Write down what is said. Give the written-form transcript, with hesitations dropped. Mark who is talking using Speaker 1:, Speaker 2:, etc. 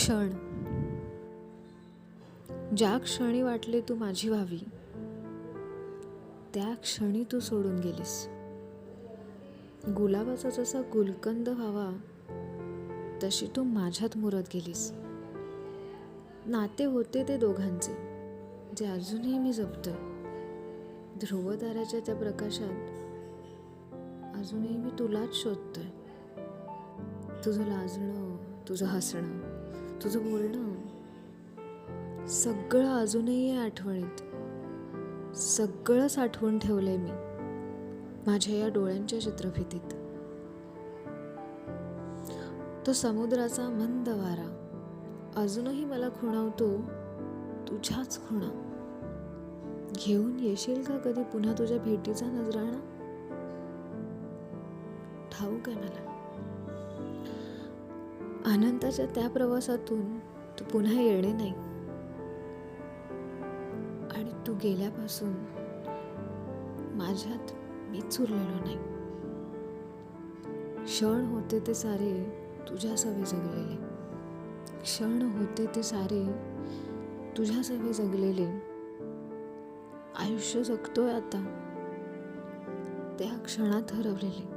Speaker 1: क्षण. ज्या क्षणी वाटले तू माझी व्हावी, त्या क्षणी तू सोडून गेलीस. गुलाबाचा जसा गुलकंद व्हावा तशी तू माझ्यात मुरत गेलीस. नाते होते ते दोघांचे, जे अजूनही मी जपतोय. ध्रुवताऱ्याच्या त्या प्रकाशात अजूनही मी तुलाच शोधतोय. तुझं लाजणं, तुझं हसणं, तुझं बोलणं, सगळं अजूनही आहे आठवणीत. सगळं साठवून ठेवलंय मी माझ्या या डोळ्यांच्या चित्रफितीत. तो समुद्राचा मंद वारा अजूनही मला खुणावतो तुझ्याच खुणा. घेऊन येशील का कधी पुन्हा तुझ्या भेटीचा नजराणा? ठाऊक आहे मला, अनंताच्या त्या प्रवासातून तू पुन्हा येणे नाही. आणि तू गेल्यापासून माझ्यात मीच उरलेलो नाही. क्षण होते ते सारे तुझ्या सवे जगलेले, क्षण होते ते सारे तुझ्या सवे जगलेले. आयुष्य जगतोय आता त्या क्षणात हरवलेले.